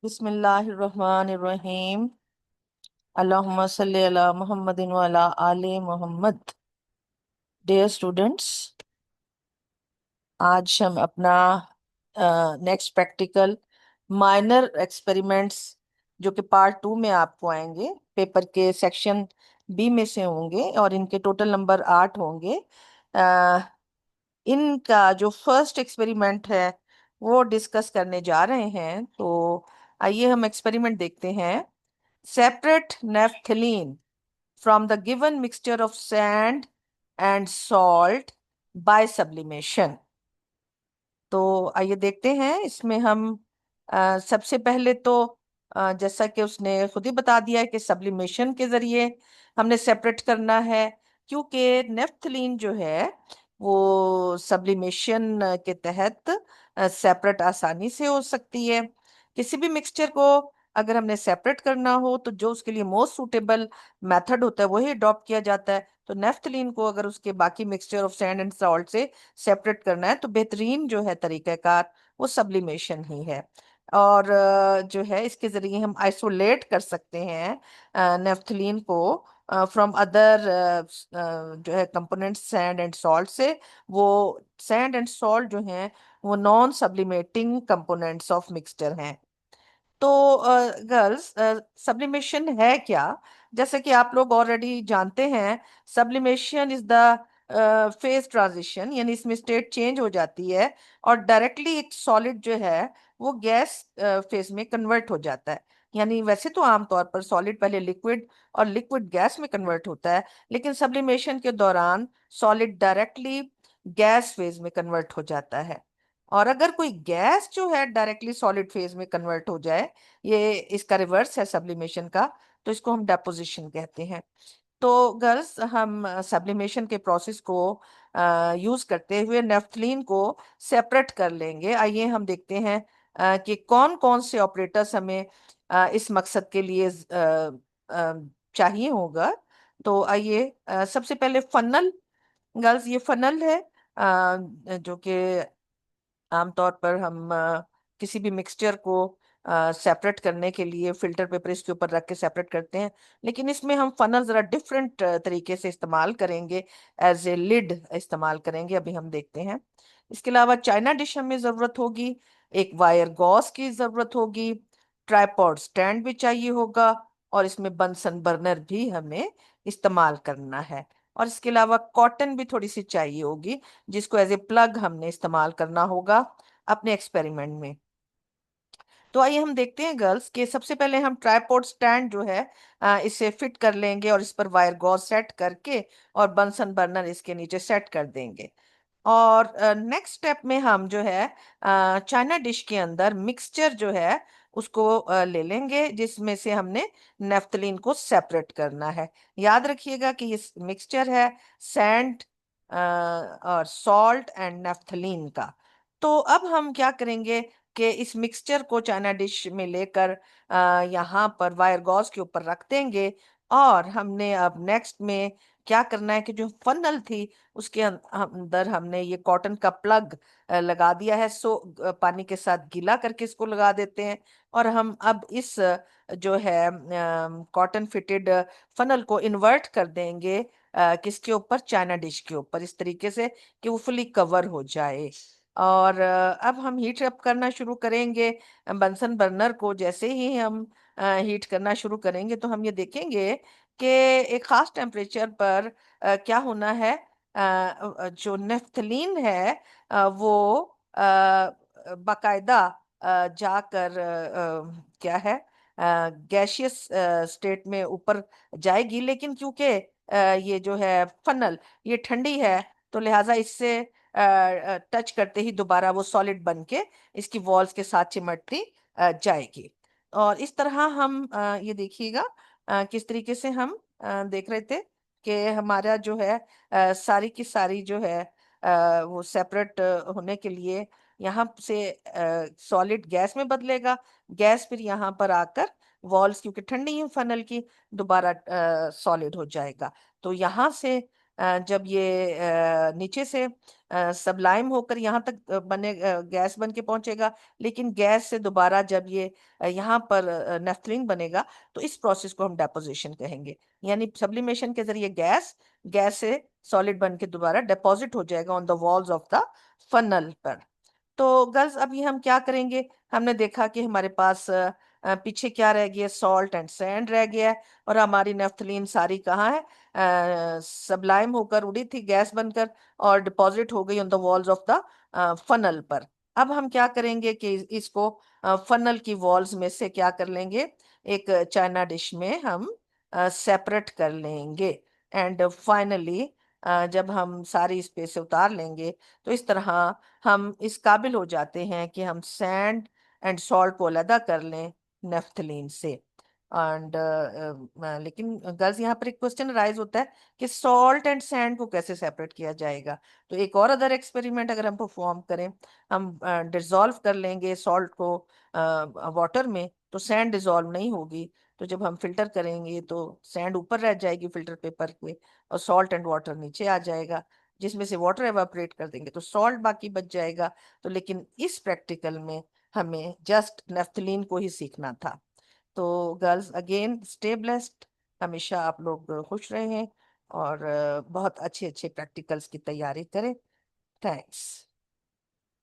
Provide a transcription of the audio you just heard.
बिस्मिल्लाहिर्रहमानिर्रहीम। अल्लाहुम्मा सल्ली अला मुहम्मदिन व अला आले मोहम्मद। डियर स्टूडेंट्स, आज हम अपना नेक्स्ट प्रैक्टिकल माइनर एक्सपेरिमेंट्स जो कि पार्ट 2 में आपको आएंगे, पेपर के सेक्शन बी में से होंगे और इनके टोटल नंबर 8 होंगे। अ, इनका जो फर्स्ट एक्सपेरिमेंट है वो डिस्कस करने जा रहे हैं। तो आइए हम एक्सपेरिमेंट देखते हैं। Separate naphthalene from the given mixture of sand and salt by sublimation। तो आइए देखते हैं इसमें हम सबसे पहले तो जैसा कि उसने खुद ही बता दिया है कि सब्लिमेशन के जरिए हमने सेपरेट करना है, क्योंकि नेफ्थलीन जो है वो सब्लिमेशन के तहत सेपरेट आसानी से हो सकती है। किसी भी मिक्सचर को अगर हमने सेपरेट करना हो तो जो उसके लिए मोस्ट सूटेबल मेथड होता है वही अडॉप्ट किया जाता है। तो नेफ्थलीन को अगर उसके बाकी mixture of sand and salt से सेपरेट करना है तो बेहतरीन जो है तरीक़ाकार वो सब्लिमेशन ही है। और जो है इसके जरिए हम आइसोलेट कर सकते हैं नेफ्थलीन को फ्रॉम अदर जो है कंपोनेंट सैंड एंड सॉल्ट से। वो सैंड एंड सॉल्ट जो हैं वो नॉन सब्लिमेटिंग कंपोनेंट्स ऑफ मिक्सचर हैं। तो गर्ल्स, सब्लिमेशन है क्या? जैसे कि आप लोग ऑलरेडी जानते हैं, sublimation is the phase transition, यानी इसमें स्टेट चेंज हो जाती है और डायरेक्टली एक सॉलिड जो है वो गैस फेज में कन्वर्ट हो जाता है। यानी वैसे तो आमतौर पर सॉलिड पहले लिक्विड और लिक्विड गैस में कन्वर्ट होता है, लेकिन सब्लिमेशन के दौरान सॉलिड डायरेक्टली गैस फेज में कन्वर्ट हो जाता है। और अगर कोई गैस जो है डायरेक्टली सॉलिड फेज में कन्वर्ट हो जाए, ये इसका रिवर्स है सब्लिमेशन का, तो इसको हम डेपोजिशन कहते हैं। तो गर्ल्स, हम सब्लिमेशन के प्रोसेस को यूज करते हुए नेफ्थलीन को सेपरेट कर लेंगे। आइए हम देखते हैं कि कौन कौन से ऑपरेटर्स हमें इस मकसद के लिए चाहिए होगा। तो आइए सबसे पहले फनल। गर्ल्स, ये फनल है जो कि आमतौर पर हम किसी भी मिक्सचर को सेपरेट करने के लिए फिल्टर पेपर इसके ऊपर रख के सेपरेट करते हैं, लेकिन इसमें हम फनल जरा डिफरेंट तरीके से इस्तेमाल करेंगे, एज ए लिड इस्तेमाल करेंगे, अभी हम देखते हैं। इसके अलावा चाइना डिश हमें जरूरत होगी, एक वायर गॉस की जरूरत होगी, ट्राइपॉड स्टैंड भी चाहिए होगा और इसमें बंसन बर्नर भी हमें इस्तेमाल करना है। और इसके अलावा कॉटन भी थोड़ी सी चाहिए होगी जिसको एज ए प्लग हमने इस्तेमाल करना होगा अपने एक्सपेरिमेंट में। तो आइए हम देखते हैं गर्ल्स कि सबसे पहले हम ट्राइपॉड स्टैंड जो है इसे फिट कर लेंगे और इस पर वायर गॉज सेट करके और बंसन बर्नर इसके नीचे सेट कर देंगे। और नेक्स्ट स्टेप में हम जो है चाइना डिश के अंदर मिक्सचर जो है उसको ले लेंगे जिसमें से हमने नेफ्थलीन को सेपरेट करना है। याद रखिएगा कि ये मिक्सचर है सैंड और सॉल्ट एंड नेफ्थलीन का। तो अब हम क्या करेंगे कि इस मिक्सचर को चाइना डिश में लेकर यहाँ पर वायर गॉज के ऊपर रख देंगे। और हमने अब नेक्स्ट में क्या करना है कि जो फनल थी उसके अंदर हमने ये कॉटन का प्लग लगा दिया है। पानी के साथ गीला करके इसको लगा देते हैं और हम अब इस जो है कॉटन फिटेड फनल को इन्वर्ट कर देंगे किसके ऊपर? चाइना डिश के ऊपर, इस तरीके से कि वो फुली कवर हो जाए। और अब हम हीट अप करना शुरू करेंगे बंसन बर्नर को। जैसे ही हम हीट करना शुरू करेंगे तो हम ये देखेंगे कि एक खास टेम्परेचर पर क्या होना है, जो नेफ्थलीन है वो बाकायदा जाकर क्या है गैशियस स्टेट में ऊपर जाएगी। लेकिन क्योंकि ये जो है फनल ये ठंडी है तो लिहाजा इससे टच करते ही दोबारा वो सॉलिड बन के इसकी वॉल्स के साथ चिमटती जाएगी। और इस तरह हम ये देखिएगा किस तरीके से हम देख रहे थे कि हमारा जो है सारी की सारी जो है वो सेपरेट होने के लिए यहाँ से सॉलिड गैस में बदलेगा, गैस फिर यहाँ पर आकर वॉल्स क्योंकि ठंडी है फनल की दोबारा सॉलिड हो जाएगा। तो यहाँ से जब ये नीचे से सबलाइम होकर यहाँ तक बने गैस बन के पहुंचेगा, लेकिन गैस से दोबारा जब ये यहाँ पर नेफ्थलीन बनेगा, तो इस प्रोसेस को हम डेपोजिशन कहेंगे। यानी सब्लिमेशन के जरिए गैस गैस से सॉलिड बन के दोबारा डिपॉजिट हो जाएगा on the walls of the funnel पर। तो गर्ल्स अभी हम क्या करेंगे, हमने देखा कि हमारे पास पीछे क्या रह गया, सॉल्ट एंड सैंड रह गया है, और हमारी नेफ्थलीन सारी कहाँ है, सबलाइम होकर उड़ी थी गैस बनकर और डिपॉजिट हो गई on the walls of the funnel पर। अब हम क्या करेंगे कि इसको फनल की वॉल्स में से क्या कर लेंगे, एक चाइना डिश में हम सेपरेट कर लेंगे। एंड फाइनली जब हम सारी इस पे से उतार लेंगे, तो इस तरह हम इस काबिल हो जाते हैं कि हम सैंड एंड सॉल्ट को अलग कर लें नेफ्थलीन से। एंड लेकिन गर्ल्स यहाँ पर एक क्वेश्चन राइज होता है कि सॉल्ट एंड सैंड को कैसे सेपरेट किया जाएगा। तो एक और अदर एक्सपेरिमेंट अगर हम परफॉर्म करें, हम डिसॉल्व कर लेंगे सॉल्ट को वाटर में, तो सैंड डिसॉल्व नहीं होगी। तो जब हम फिल्टर करेंगे तो सैंड ऊपर रह जाएगी फिल्टर पेपर पे, और सॉल्ट एंड वाटर नीचे आ जाएगा, जिसमें से वाटर एवापोरेट कर देंगे तो सॉल्ट बाकी बच जाएगा। तो लेकिन इस प्रैक्टिकल में हमें जस्ट नेफ्थलीन को ही सीखना था। तो गर्ल्स अगेन स्टे ब्लेस्ड, हमेशा आप लोग खुश रहें और बहुत अच्छे अच्छे प्रैक्टिकल्स की तैयारी करें। थैंक्स।